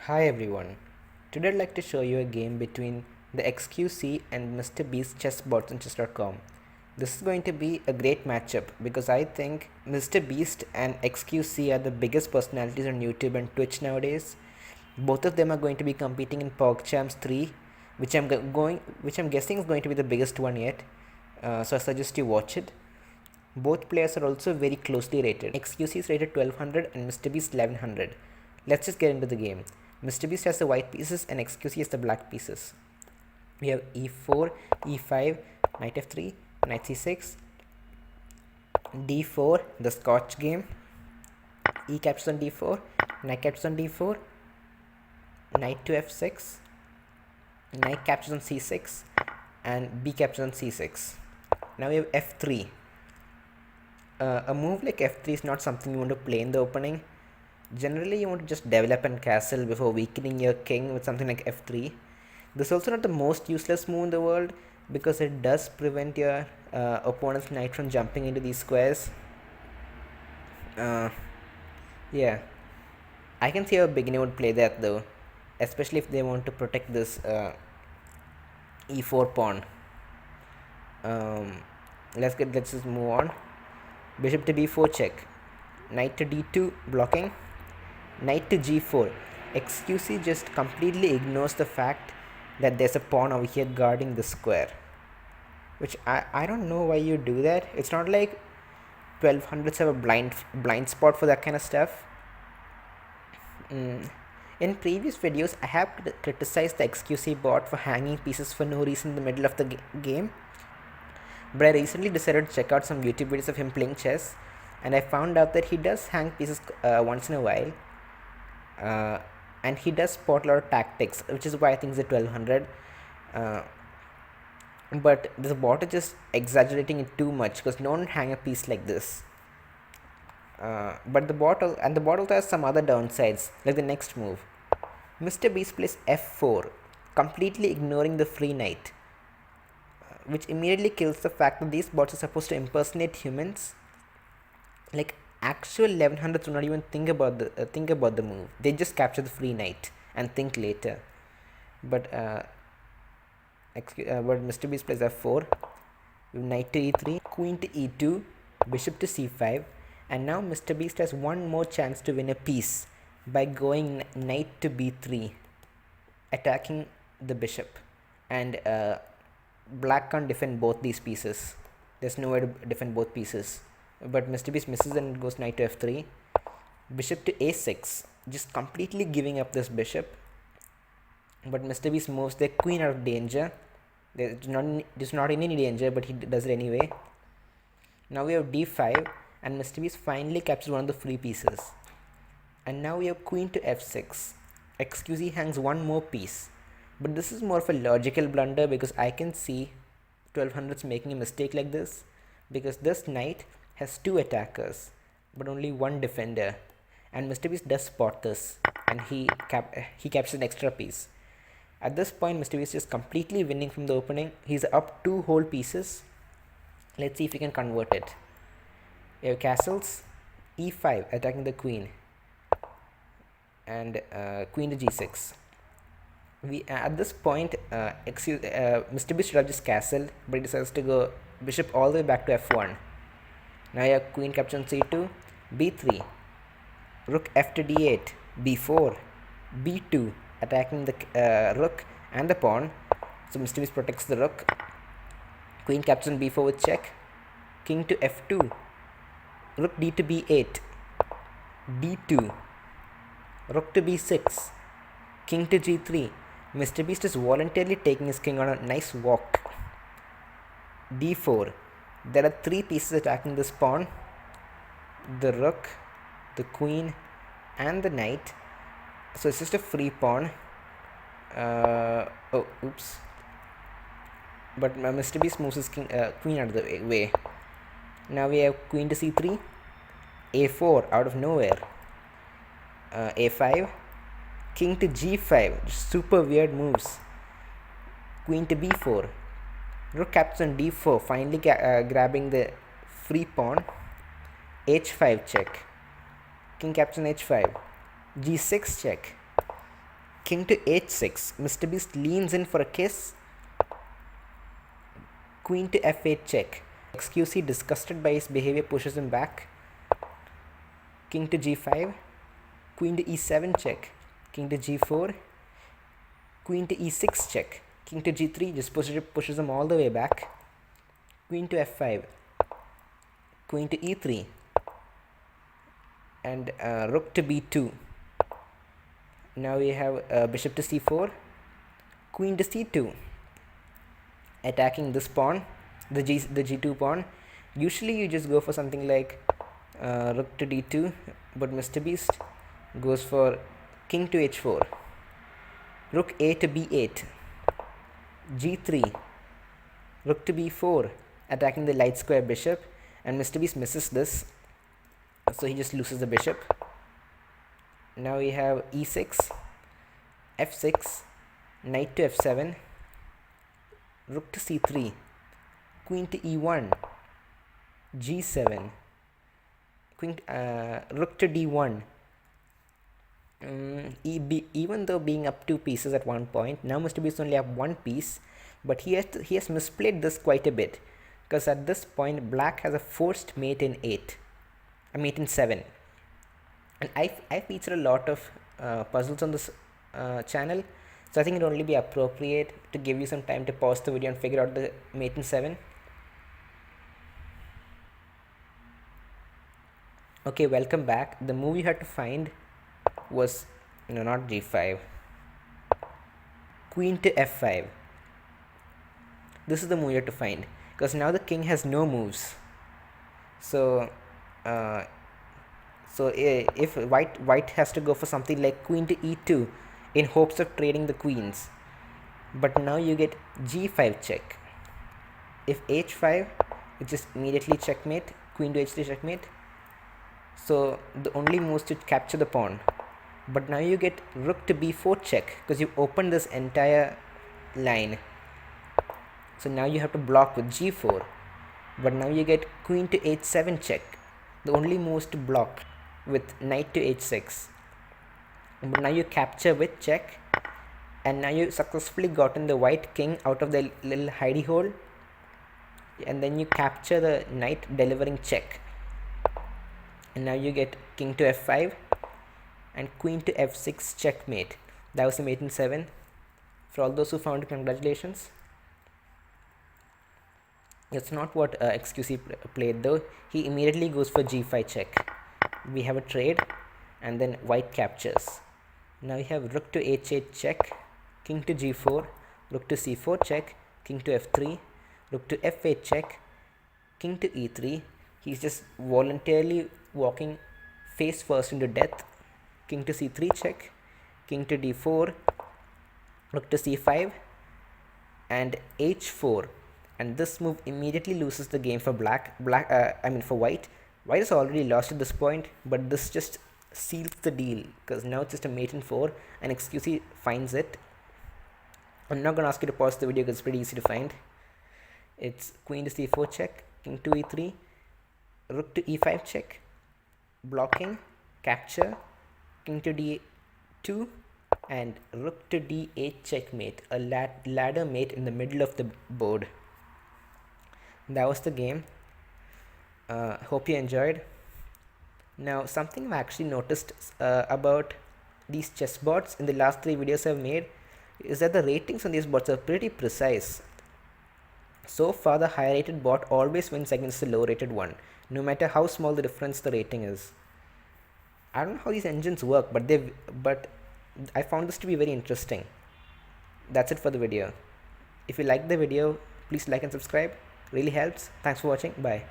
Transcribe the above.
Hi everyone. Today I'd like to show you a game between the xQc and MrBeast chessbots on chess.com. This is going to be a great matchup because I think MrBeast and xQc are the biggest personalities on YouTube and Twitch nowadays. Both of them are going to be competing in PogChamps 3, which I'm guessing is going to be the biggest one yet. So I suggest you watch it. Both players are also very closely rated. xQc is rated 1200 and MrBeast 1100. Let's just get into the game. MrBeast has the white pieces and xQc has the black pieces. We have e4, e5, knight f3, knight c6, d4, the Scotch game, e captures on d4, knight captures on d4, knight to f6, knight captures on c6, and b captures on c6. Now we have f3. A move like f3 is not something you want to play in the opening. Generally, you want to just develop and castle before weakening your king with something like f3. This is also not the most useless move in the world because it does prevent your opponent's knight from jumping into these squares. Yeah, I can see how a beginner would play that though, especially if they want to protect this e4 pawn. Let's just move on. Bishop to b4 check, knight to d2 blocking, knight to g4. xQc just completely ignores the fact that there's a pawn over here guarding the square, which I don't know why you do that. It's not like 1200s have a blind spot for that kind of stuff. In previous videos, I have criticized the xQc bot for hanging pieces for no reason in the middle of the game. But I recently decided to check out some YouTube videos of him playing chess, and I found out that he does hang pieces once in a while, and he does spot a lot of tactics, which is why I think he's at 1200. But the bot is just exaggerating it too much because no one hang a piece like this. But the bot also has some other downsides, like the next move. MrBeast plays f4, completely ignoring the free knight, which immediately kills the fact that these bots are supposed to impersonate humans. Like actual 1100s do not even think about the move. They just capture the free knight and think later. But MrBeast plays f4, knight to e3, queen to e2, bishop to c5, and now MrBeast has one more chance to win a piece by going knight to b3, attacking the bishop, and black can't defend both these pieces. There's no way to defend both pieces. But MrBeast misses and goes knight to f3, bishop to a6, just completely giving up this bishop. But MrBeast moves the queen out of danger. There's not in any danger, but he does it anyway. Now we have d5, and MrBeast finally captures one of the free pieces. And now we have queen to f6. xQc hangs one more piece. But this is more of a logical blunder because I can see 1200s making a mistake like this, because this knight has two attackers but only one defender, and MrBeast does spot this, and he captures an extra piece. At this point, MrBeast is completely winning from the opening. He's up 2 whole pieces. Let's see if he can convert it. We have castles, e5 attacking the queen, and queen to g6. At this point, MrBeast should have just castled, but he decides to go bishop all the way back to f1. Now you have queen capture on c2, b3, rook f to d8, b4, b2, attacking the rook and the pawn. So MrBeast protects the rook. Queen captures on b4 with check, king to f2, rook d to b8, d2, rook to b6, king to g3. MrBeast is voluntarily taking his king on a nice walk. d4. There are 3 pieces attacking this pawn: the rook, the queen, and the knight. So it's just a free pawn. Oops. But MrBeast moves his queen out of the way. Now we have queen to c3, a4 out of nowhere, a5, king to g5, just super weird moves, queen to b4, rook captures on d4, finally grabbing the free pawn, h5 check, king captures on h5, g6 check, king to h6. MrBeast leans in for a kiss. Queen to f8 check. xQc, disgusted by his behavior, pushes him back. King to g5. Queen to e7 check. King to g4. Queen to e6 check. King to g3, just pushes him all the way back. Queen to f5. Queen to e3. And rook to b2. Now we have bishop to c4. Queen to c2. Attacking this pawn, the g2 pawn. Usually you just go for something like rook to d2, but MrBeast goes for king to h4, rook a to b8, g3, rook to b4, attacking the light square bishop, and MrBeast misses this, so he just loses the bishop. Now we have e6, f6, knight to f7, rook to c3, queen to e1, g7, rook to d1. Even though being up 2 pieces at one point, now MrBeast only have 1 piece, but he has misplayed this quite a bit, because at this point black has a forced mate in 8, a mate in 7, and I feature a lot of puzzles on this channel, so I think it would only be appropriate to give you some time to pause the video and figure out the mate in 7. Okay, welcome back. The move you had to find was, not g5, queen to f5. This is the move you have to find, because now the king has no moves. So if white has to go for something like queen to e2 in hopes of trading the queens, but now you get g5 check. If h5, it just immediately checkmate, queen to h3 checkmate. So the only move is to capture the pawn, but now you get rook to b4 check, because you opened this entire line. So now you have to block with g4, but now you get queen to h7 check. The only move is to block with knight to h6, but now you capture with check, and now you successfully gotten the white king out of the little hidey hole, and then you capture the knight, delivering check, and now you get king to f5 and queen to f6 checkmate. That was the mate in 7. For all those who found it, congratulations. That's not what xQc played though. He immediately goes for g5 check. We have a trade, and then white captures. Now we have rook to h8 check, king to g4, rook to c4 check, king to f3, rook to f8 check, king to e3. He's just voluntarily walking face first into death. King to c3 check, king to d4, rook to c5, and h4. And this move immediately loses the game for for white. White has already lost at this point, but this just seals the deal, because now it's just a mate in 4, and xQc finds it. I'm not gonna ask you to pause the video because it's pretty easy to find. It's queen to c4 check, king to e3, rook to e5 check, blocking, capture, king to d2, and rook to d8 checkmate, a ladder mate in the middle of the board. That was the game. Hope you enjoyed. Now, something I've actually noticed about these chess bots in the last 3 videos I've made is that the ratings on these bots are pretty precise. So far, the high rated bot always wins against the low rated one, no matter how small the difference the rating is. I don't know how these engines work, but I found this to be very interesting. That's it for the video. If you like the video, please like and subscribe. Really helps. Thanks for watching. Bye.